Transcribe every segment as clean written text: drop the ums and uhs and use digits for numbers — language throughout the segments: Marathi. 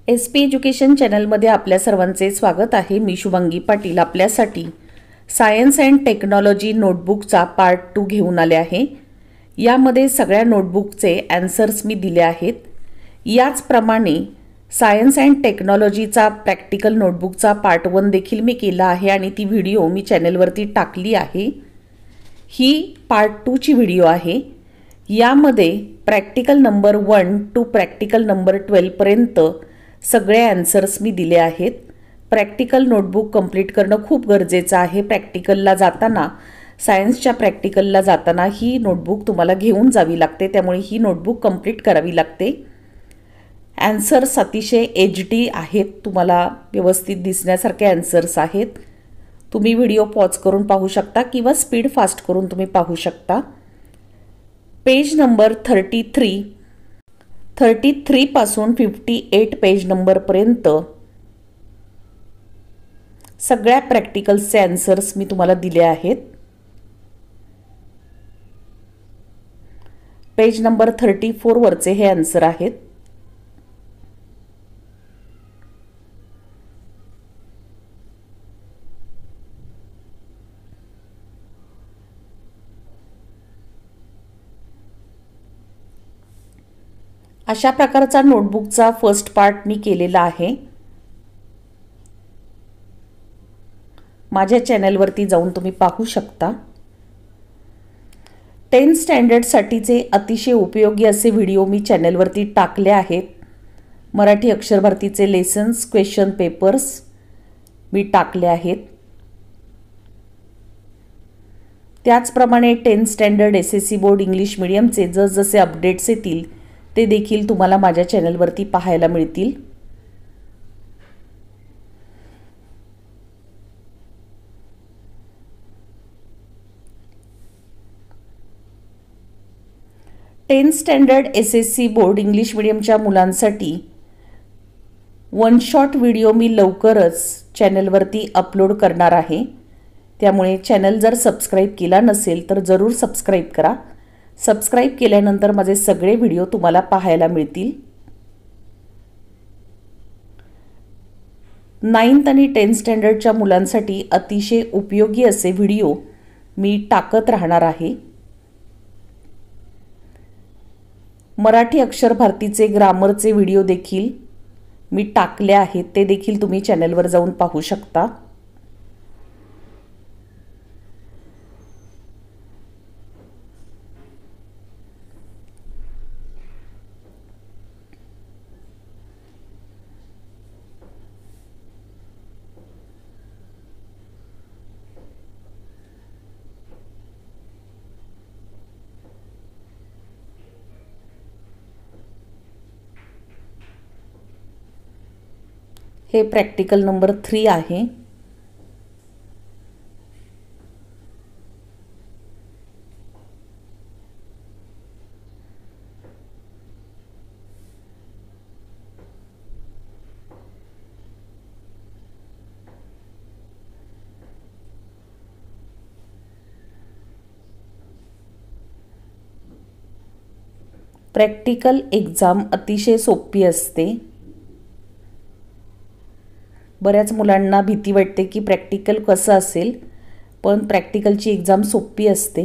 SP एज्युकेशन चॅनलमध्ये आपल्या सर्वांचे स्वागत आहे। मी शुभांगी पाटील आपल्यासाठी सायन्स अँड टेक्नॉलॉजी नोटबुकचा पार्ट 2 घेऊन आले आहे। यामध्ये सगळ्या नोटबुकचे आन्सर्स मी दिले आहेत। याचप्रमाणे सायन्स अँड टेक्नॉलॉजीचा प्रॅक्टिकल नोटबुकचा पार्ट 1 देखील मी केला आहे आणि ती व्हिडिओ मी चॅनलवरती टाकली आहे। ही पार्ट 2 ची व्हिडिओ आहे। यामध्ये practical number 1 to practical number 12 पर्यंत सगळे आन्सर्स मी दिले आहेत। प्रॅक्टिकल नोटबुक कंप्लीट करणं खूप गरजेचं आहे। प्रॅक्टिकलला जाताना सायन्सच्या प्रॅक्टिकलला जाताना ही नोटबुक तुम्हाला घेऊन जावी लागते, त्यामुळे ही नोटबुक कंप्लीट करावी लागते। आन्सर्स अतिशय HD आहेत, तुम्हाला व्यवस्थित दिसण्यासारखे आन्सर्स आहेत। तुम्ही व्हिडिओ पॉज करून पाहू शकता किंवा स्पीड फास्ट करून तुम्ही पाहू शकता। पेज नंबर 33 पासून 58 पेज नंबर पर्यंत सगळ्या प्रॅक्टिकल्सचे आन्सर्स मी तुम्हाला दिले आहेत। पेज नंबर 34 वरचे हे आन्सर आहेत। अशा प्रकारचा नोटबुकचा फर्स्ट पार्ट मी केलेला आहे। माझ्या चॅनलवरती जाऊन तुम्ही पाहू शकता। 10th स्टँडर्ड साठीचे अतिशय उपयोगी असे व्हिडिओ मी चॅनलवरती टाकले आहेत। मराठी अक्षर भारतीचे लेसन्स, क्वेश्चन पेपर्स मी टाकले आहेत। त्याचप्रमाणे 10th standard SSC board English मीडियमचे जसे अपडेट्स येतील ते देखील तुम्हाला माझ्या चॅनलवरती पाहायला मिळतील। Tenth standard SSC board English मीडियमच्या मुलांसाठी वन शॉट व्हिडिओ मी लवकरच चॅनलवरती अपलोड करणार आहे, त्यामुळे चॅनल जर सबस्क्राइब केला नसेल तर जरूर सबस्क्राइब करा। सबस्क्राइब केल्यानंतर माझे सगळे व्हिडिओ तुम्हाला पाहायला मिळतील। 9th आणि 10th स्टँडर्डच्या मुलांसाठी अतिशय उपयोगी असे व्हिडिओ मी टाकत राहणार आहे। मराठी अक्षर भारतीचे ग्रामरचे व्हिडिओ देखील मी टाकले आहेत, ते देखील तुम्ही चॅनलवर जाऊन पाहू शकता। हे प्रॅक्टिकल नंबर 3 आहे। प्रॅक्टिकल एग्जाम अतिशय सोपी असते। बऱ्याच मुलांना भीती वाटते की प्रॅक्टिकल कसं असेल, पण प्रॅक्टिकलची एग्जाम सोपी असते।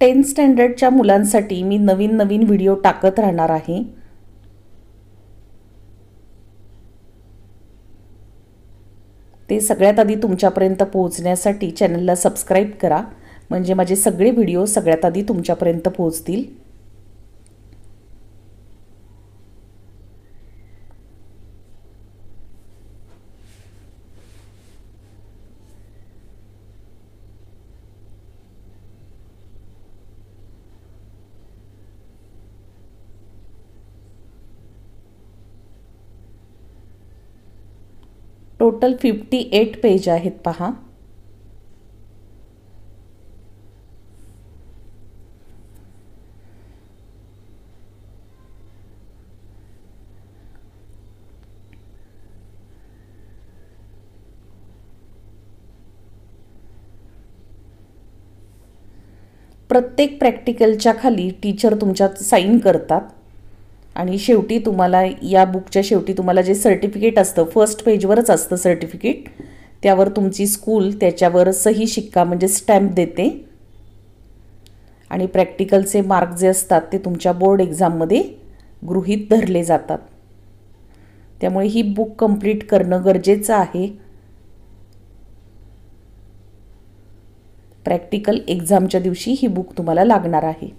टेन्थ स्टँडर्डच्या मुलांसाठी मी नवीन व्हिडिओ टाकत राहणार आहे। ते सगळ्यात आधी तुमच्यापर्यंत पोहोचण्यासाठी चॅनलला सबस्क्राइब करा, म्हणजे माझे सगळे व्हिडिओ सगळ्यात आधी तुमच्यापर्यंत पोहोचतील। टोटल 58 पेज आहेत पहा. प्रत्येक प्रॅक्टिकलच्या खाली टीचर तुमच्यात साईन करतात आणि शेवटी तुम्हाला या बुकच्या शेवटी तुम्हाला जे सर्टिफिकेट असतं, फर्स्ट पेजवरच असतं सर्टिफिकेट, त्यावर तुमची स्कूल त्याच्यावर सही शिक्का म्हणजे स्टॅम्प देते आणि प्रॅक्टिकलचे मार्क जे असतात ते तुमच्या बोर्ड एक्झाममध्ये गृहीत धरले जातात. त्यामुळे ही बुक कंप्लीट करणं गरजेचं आहे प्रॅक्टिकल एक्झामच्या दिवशी ही बुक तुम्हाला लागणार आहे.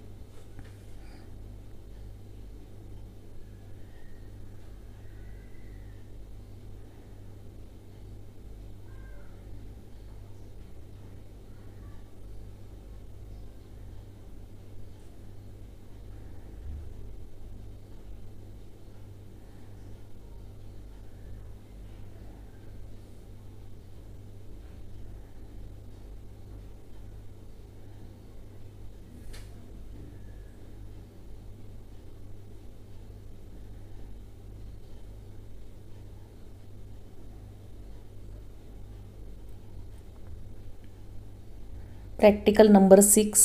Practical number 6.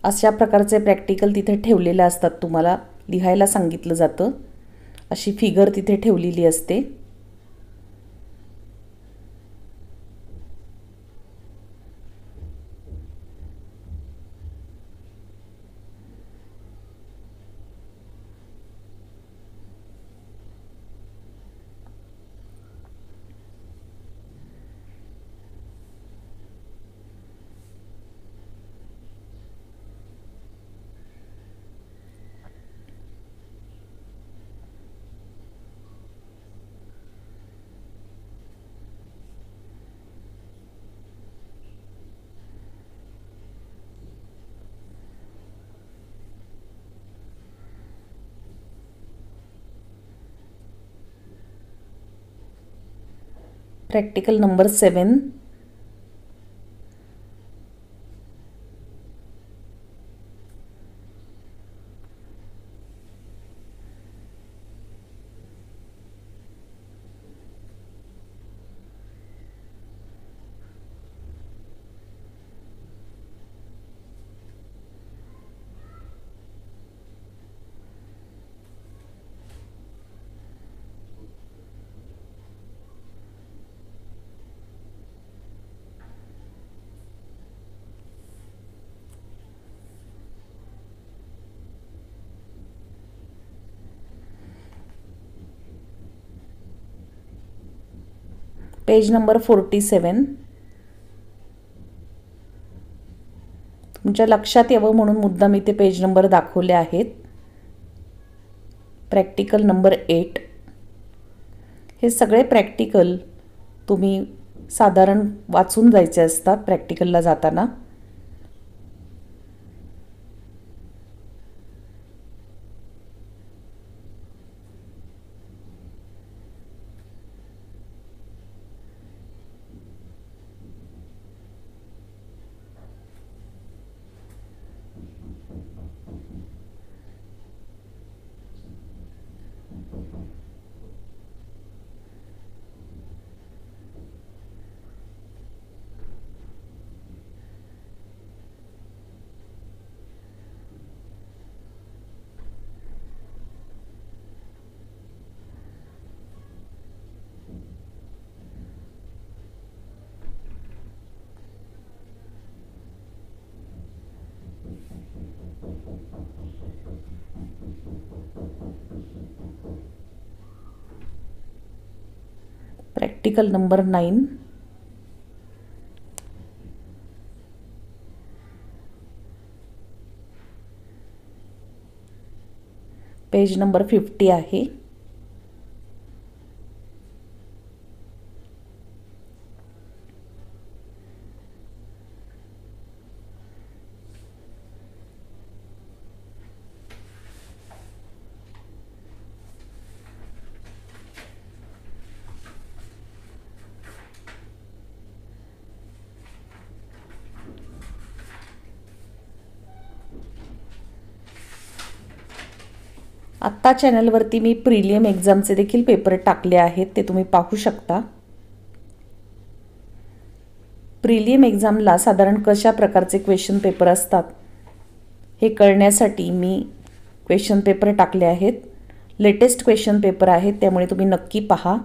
अशा प्रकारचे प्रॅक्टिकल तिथे ठेवलेले असतात, तुम्हाला लिहायला सांगितलं जातं. अशी फिगर तिथे ठेवलेली असते. Practical number 7. Page number 47. तुमच्या लक्षात यावं म्हणून मुद्दाम इथे पेज नंबर दाखवले आहेत. Practical number 8. हे सगळे प्रॅक्टिकल तुम्ही साधारण वाचून जायचे असतात प्रॅक्टिकलला जाताना. Practical number 9. पेज नंबर 50 आहे. आत्ता चॅनलवरती मी प्रिलियम एक्झामचे देखील पेपर टाकले आहेत, ते तुम्ही पाहू शकता। प्रिलियम एक्झामला साधारण कशा प्रकारचे क्वेश्चन पेपर असतात हे कळण्यासाठी मी क्वेश्चन पेपर टाकले आहेत। लेटेस्ट क्वेश्चन पेपर आहेत, त्यामुळे तुम्ही नक्की पहा।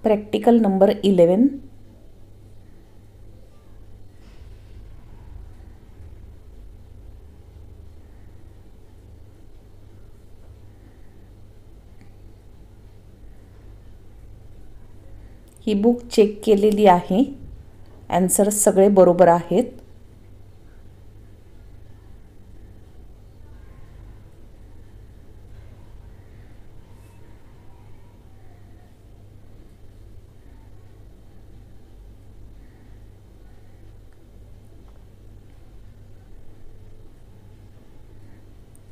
प्रॅक्टिकल नंबर 11, ही बुक चेक केलेली आहे, आन्सर्स सगळे बरोबर आहेत।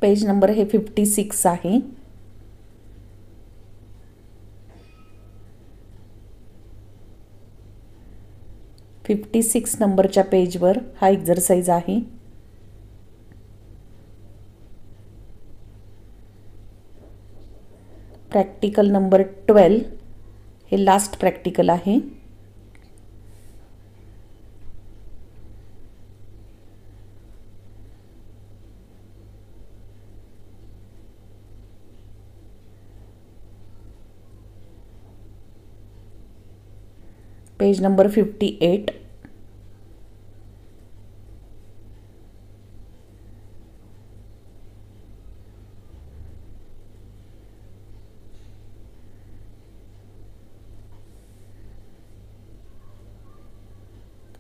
पेज नंबर हे 56 आहे। फिफ्टी 56 नंबरच्या पेजवर हा एक्झरसाइज आहे। प्रॅक्टिकल नंबर 12 हे लास्ट प्रॅक्टिकल आहे। पेज नंबर 58,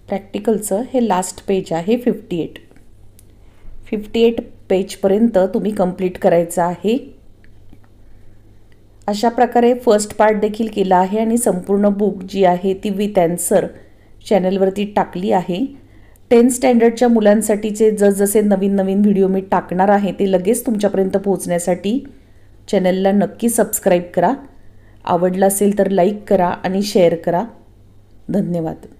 प्रॅक्टिकलचं हे लास्ट पेज आहे 58 पेजपर्यंत तुम्ही कंप्लीट करायचं आहे। अशा प्रकारे फर्स्ट पार्ट देखील केला आहे आणि संपूर्ण बुक जी आहे ती विथ आन्सर चॅनलवरती टाकली आहे। 10th स्टँडर्डच्या मुलांसाठीचे जसजसे नवीन नवीन व्हिडिओ मी टाकणार आहे ते लगेच तुमच्यापर्यंत पोहोचण्यासाठी चॅनलला नक्की सबस्क्राईब करा। आवडलं असेल तर लाईक करा आणि शेअर करा। धन्यवाद।